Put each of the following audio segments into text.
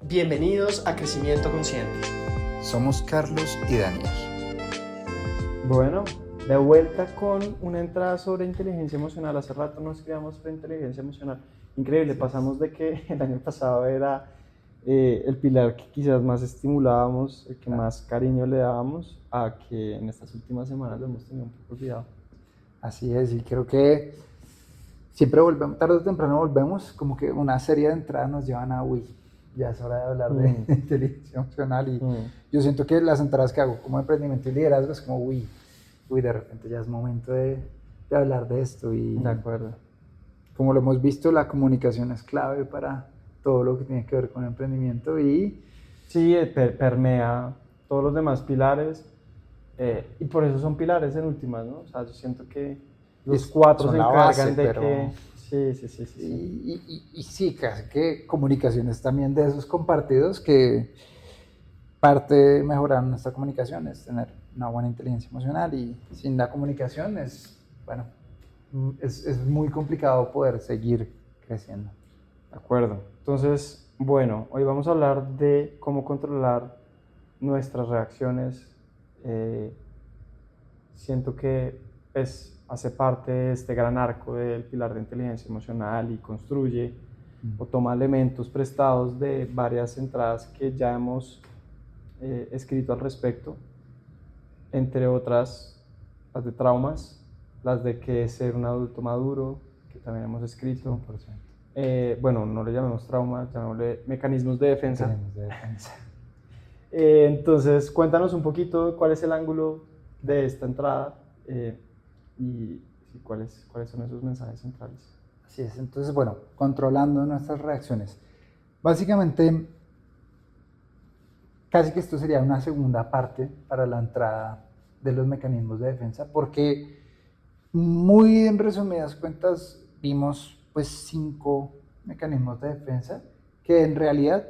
Bienvenidos a Crecimiento Consciente. Somos Carlos y Daniel. Bueno, de vuelta con una entrada sobre inteligencia emocional. Hace rato nos creamos sobre inteligencia emocional. Increíble, pasamos de que el año pasado era el pilar que quizás más estimulábamos, el que más cariño le dábamos, a que en estas últimas semanas lo hemos tenido un poco olvidado. Así es, y creo que siempre volvemos, tarde o temprano volvemos, como que una serie de entradas nos llevan a, ya es hora de hablar de inteligencia emocional, y yo siento que las entradas que hago como emprendimiento y liderazgo es como, de repente ya es momento de hablar de esto, y De acuerdo. Como lo hemos visto, la comunicación es clave para todo lo que tiene que ver con emprendimiento, y sí, permea todos los demás pilares, y por eso son pilares en últimas, ¿no? O sea, yo siento que los cuatro se encargan base, de pero... que... Sí. Y sí, casi que comunicación es también de esos compartidos que parte de mejorar nuestra comunicación es tener una buena inteligencia emocional, y sin la comunicación es muy complicado poder seguir creciendo. De acuerdo. Entonces, bueno, hoy vamos a hablar de cómo controlar nuestras reacciones. Siento que hace parte de este gran arco del pilar de inteligencia emocional y construye o toma elementos prestados de varias entradas que ya hemos escrito al respecto, entre otras las de traumas, las de qué es ser un adulto maduro, que también hemos escrito. 100%. Bueno, no le llamemos traumas, llamémosle mecanismos de defensa. Mecanismos de defensa. Entonces, cuéntanos un poquito cuál es el ángulo de esta entrada y cuáles son esos mensajes centrales. Así es, entonces, bueno, controlando nuestras reacciones. Básicamente, casi que esto sería una segunda parte para la entrada de los mecanismos de defensa, porque muy en resumidas cuentas vimos pues 5 mecanismos de defensa que en realidad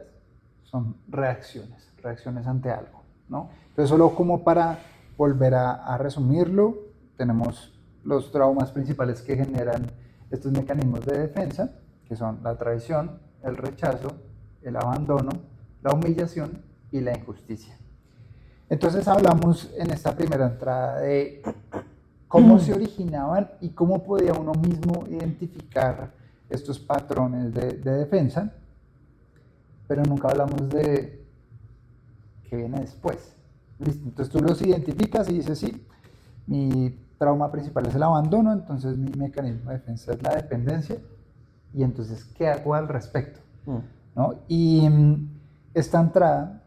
son reacciones ante algo, ¿no? Entonces, solo como para volver a resumirlo, tenemos los traumas principales que generan estos mecanismos de defensa, que son la traición, el rechazo, el abandono, la humillación y la injusticia. Entonces hablamos en esta primera entrada de cómo se originaban y cómo podía uno mismo identificar estos patrones de defensa, pero nunca hablamos de qué viene después. ¿Listo? Entonces tú los identificas y dices, sí, mi trauma principal es el abandono, entonces mi mecanismo de defensa es la dependencia, y entonces, ¿qué hago al respecto? ¿No? Y esta entrada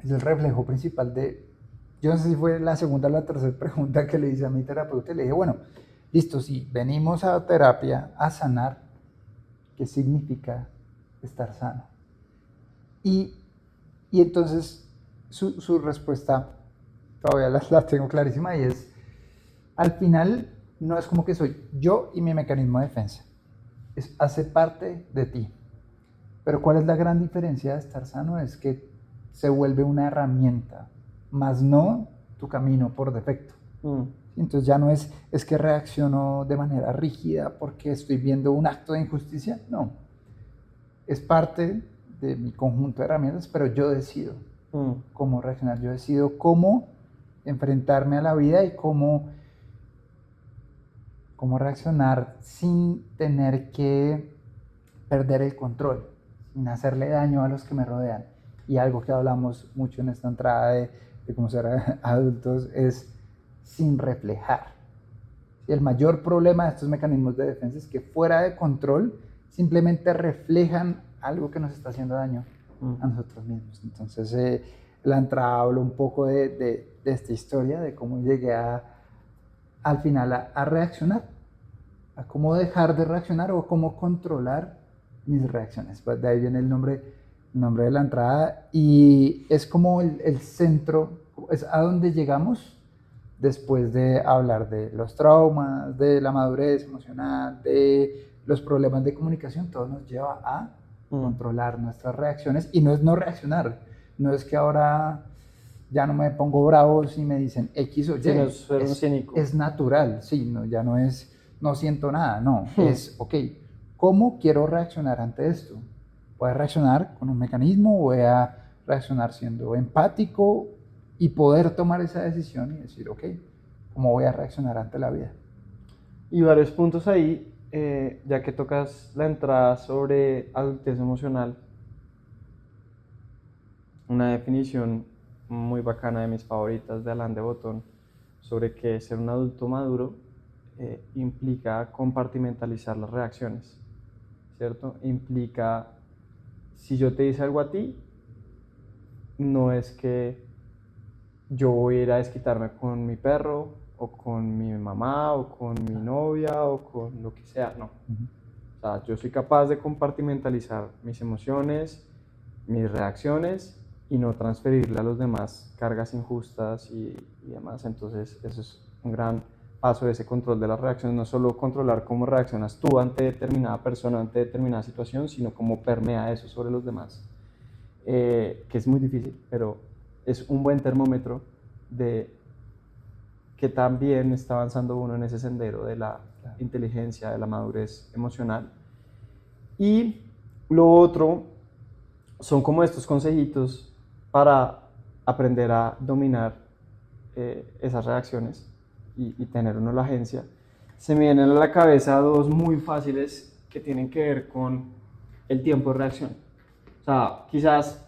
es el reflejo principal de, yo no sé si fue la segunda o la tercera pregunta que le hice a mi terapeuta, y le dije, bueno, listo, si venimos a terapia a sanar, ¿qué significa estar sano? Y entonces su respuesta todavía la tengo clarísima, y es, al final no es como que soy yo y mi mecanismo de defensa, hace parte de ti. Pero ¿cuál es la gran diferencia de estar sano? Es que se vuelve una herramienta, más no tu camino por defecto. Entonces ya no es que reacciono de manera rígida porque estoy viendo un acto de injusticia, no. Es parte de mi conjunto de herramientas, pero yo decido cómo reaccionar, yo decido cómo enfrentarme a la vida y cómo reaccionar sin tener que perder el control, sin hacerle daño a los que me rodean. Y algo que hablamos mucho en esta entrada de cómo ser adultos es sin reflejar. Y el mayor problema de estos mecanismos de defensa es que fuera de control simplemente reflejan algo que nos está haciendo daño a nosotros mismos. Entonces la entrada habla un poco de esta historia, de cómo llegué al final a reaccionar, a cómo dejar de reaccionar o cómo controlar mis reacciones. Pues de ahí viene el nombre de la entrada, y es como el centro, es a donde llegamos después de hablar de los traumas, de la madurez emocional, de los problemas de comunicación. Todo nos lleva a controlar nuestras reacciones, y no es no reaccionar, no es que ahora ya no me pongo bravo si me dicen X o Y, es natural, sí, no, ya no es no siento nada, no, es ok, ¿cómo quiero reaccionar ante esto? voy a reaccionar con un mecanismo, voy a reaccionar siendo empático y poder tomar esa decisión y decir, ok, ¿cómo voy a reaccionar ante la vida? Y varios puntos ahí, ya que tocas la entrada sobre adultez emocional, una definición muy bacana de mis favoritas de Alain de Botton sobre que ser un adulto maduro implica compartimentalizar las reacciones, ¿cierto? Implica, si yo te dice algo a ti, no es que yo voy a ir a desquitarme con mi perro o con mi mamá o con mi novia o con lo que sea, no. O sea, yo soy capaz de compartimentalizar mis emociones, mis reacciones y no transferirle a los demás cargas injustas y demás. Entonces, eso es un gran paso de ese control de las reacciones, no solo controlar cómo reaccionas tú ante determinada persona, ante determinada situación, sino cómo permea eso sobre los demás, que es muy difícil, pero es un buen termómetro de que también está avanzando uno en ese sendero de la inteligencia, de la madurez emocional. Y lo otro son como estos consejitos para aprender a dominar esas reacciones y tener uno la agencia. Se me vienen a la cabeza dos muy fáciles que tienen que ver con el tiempo de reacción. O sea, quizás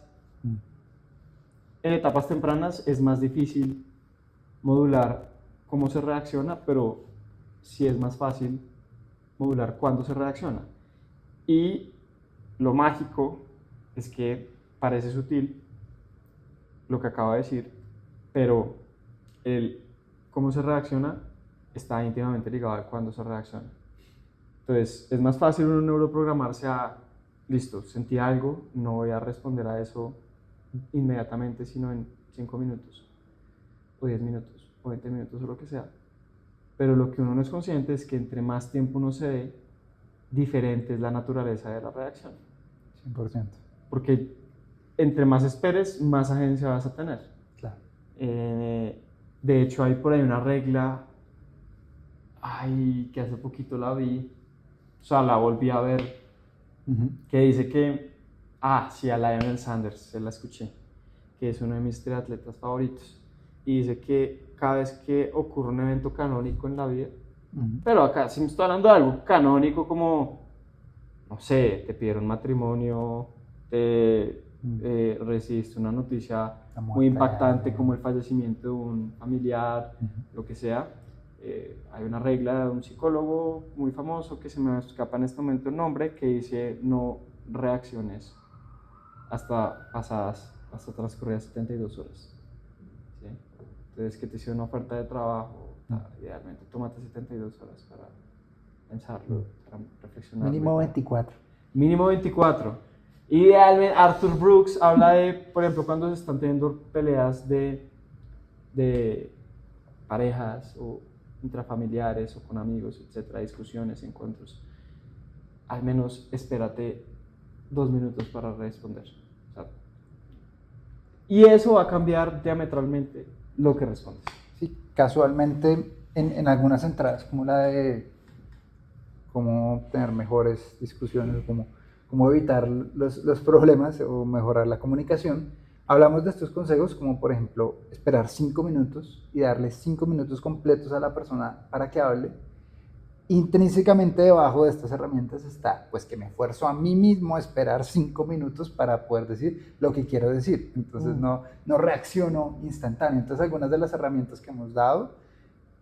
en etapas tempranas es más difícil modular cómo se reacciona, pero sí es más fácil modular cuándo se reacciona. Y lo mágico es que parece sutil lo que acabo de decir, pero el cómo se reacciona está íntimamente ligado a cuándo se reacciona. Entonces, es más fácil uno neuroprogramarse a, listo, sentí algo, no voy a responder a eso inmediatamente, sino en 5 minutos, o 10 minutos, o 20 minutos, o lo que sea. Pero lo que uno no es consciente es que entre más tiempo uno se dé, diferente es la naturaleza de la reacción. 100%. Porque entre más esperes, más agencia vas a tener. Claro. De hecho, hay por ahí una regla, que hace poquito la vi, o sea, la volví a ver, que dice que, sí, a Lionel Sanders, se la escuché, que es uno de mis triatletas favoritos, y dice que cada vez que ocurre un evento canónico en la vida, pero acá sí me estoy hablando de algo canónico como, no sé, te pidieron matrimonio, te recibiste una noticia muy impactante como el fallecimiento de un familiar, lo que sea. Hay una regla de un psicólogo muy famoso que se me escapa en este momento el nombre, que dice no reacciones hasta transcurridas 72 horas. ¿Sí? Entonces, que te hicieron una oferta de trabajo, idealmente tómate 72 horas para pensarlo, para reflexionar. Mínimo 24. Mínimo 24. Idealmente, Arthur Brooks habla de, por ejemplo, cuando se están teniendo peleas de parejas o intrafamiliares o con amigos, etcétera, discusiones, encuentros. Al menos espérate 2 minutos para responder. O sea, y eso va a cambiar diametralmente lo que respondes. Sí, casualmente en algunas entradas, como la de cómo tener mejores discusiones, cómo evitar los problemas o mejorar la comunicación, hablamos de estos consejos como por ejemplo esperar 5 minutos y darle 5 minutos completos a la persona para que hable. Intrínsecamente debajo de estas herramientas está pues que me esfuerzo a mí mismo a esperar 5 minutos para poder decir lo que quiero decir. Entonces no reacciono instantáneo. Entonces algunas de las herramientas que hemos dado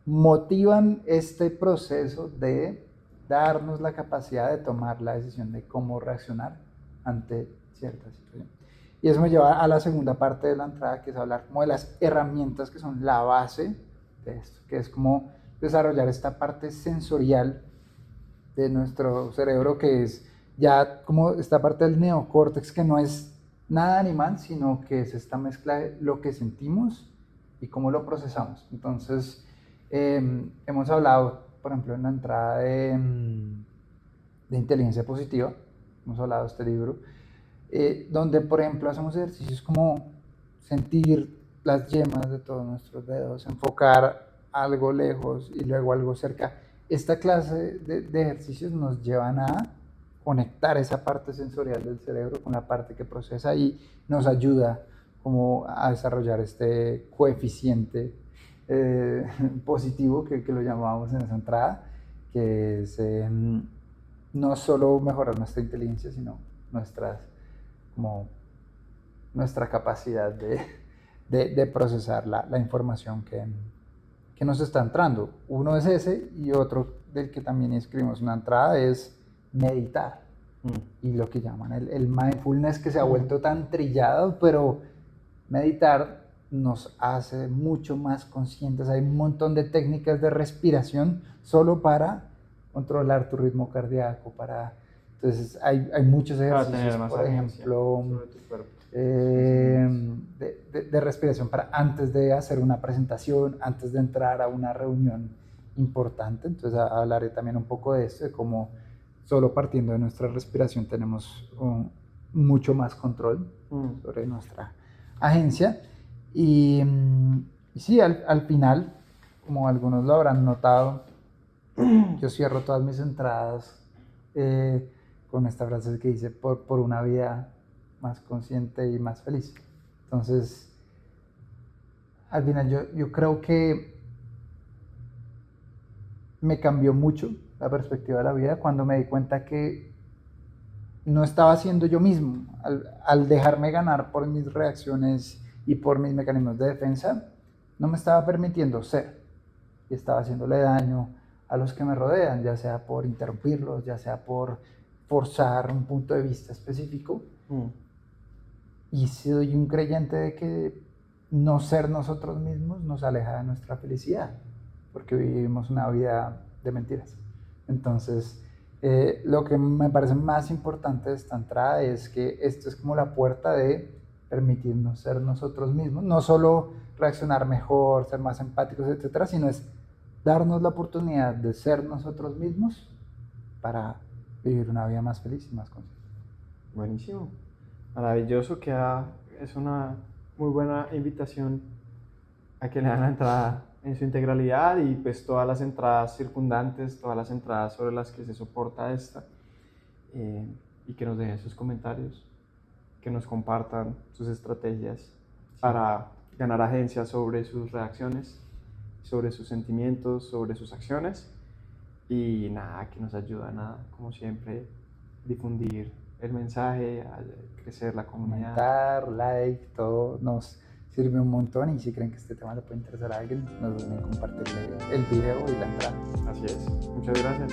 motivan este proceso de darnos la capacidad de tomar la decisión de cómo reaccionar ante ciertas situaciones. Y eso me lleva a la segunda parte de la entrada, que es hablar como de las herramientas que son la base de esto, que es como desarrollar esta parte sensorial de nuestro cerebro, que es ya como esta parte del neocórtex, que no es nada animal, sino que es esta mezcla de lo que sentimos y cómo lo procesamos. Entonces, hemos hablado, por ejemplo, en la entrada de inteligencia positiva, hemos hablado de este libro, donde, por ejemplo, hacemos ejercicios como sentir las yemas de todos nuestros dedos, enfocar algo lejos y luego algo cerca. Esta clase de ejercicios nos llevan a conectar esa parte sensorial del cerebro con la parte que procesa y nos ayuda como a desarrollar este coeficiente positivo que lo llamábamos en esa entrada, que es no solo mejorar nuestra inteligencia, sino nuestras, como, nuestra capacidad de procesar la información que nos está entrando. Uno es ese y otro del que también escribimos una entrada es meditar. Y lo que llaman el mindfulness, que se ha vuelto tan trillado, pero meditar nos hace mucho más conscientes. Hay un montón de técnicas de respiración solo para controlar tu ritmo cardíaco, entonces hay muchos ejercicios, por ejemplo, sobre tu cuerpo. De respiración para antes de hacer una presentación, antes de entrar a una reunión importante. Entonces hablaré también un poco de esto, de cómo solo partiendo de nuestra respiración tenemos mucho más control sobre nuestra agencia. Y sí, al final, como algunos lo habrán notado, yo cierro todas mis entradas con esta frase que dice por una vida más consciente y más feliz. Entonces, al final yo creo que me cambió mucho la perspectiva de la vida cuando me di cuenta que no estaba siendo yo mismo. Al dejarme ganar por mis reacciones y por mis mecanismos de defensa, no me estaba permitiendo ser y estaba haciéndole daño a los que me rodean, ya sea por interrumpirlos, ya sea por forzar un punto de vista específico. Y soy un creyente de que no ser nosotros mismos nos aleja de nuestra felicidad, porque vivimos una vida de mentiras. Entonces, lo que me parece más importante de esta entrada es que esto es como la puerta de permitirnos ser nosotros mismos, no solo reaccionar mejor, ser más empáticos, etcétera, sino es darnos la oportunidad de ser nosotros mismos para vivir una vida más feliz y más consciente. Buenísimo, maravilloso, es una muy buena invitación a que le dan la entrada en su integralidad y pues todas las entradas circundantes, todas las entradas sobre las que se soporta esta, y que nos dejen sus comentarios, que nos compartan sus estrategias para ganar agencia sobre sus reacciones, sobre sus sentimientos, sobre sus acciones, y nada, que nos ayudan a, como siempre, difundir el mensaje, a crecer la comunidad. Comentar, like, todo nos sirve un montón, y si creen que este tema le puede interesar a alguien, no duden en compartirle el video y la entrada. Así es, muchas gracias.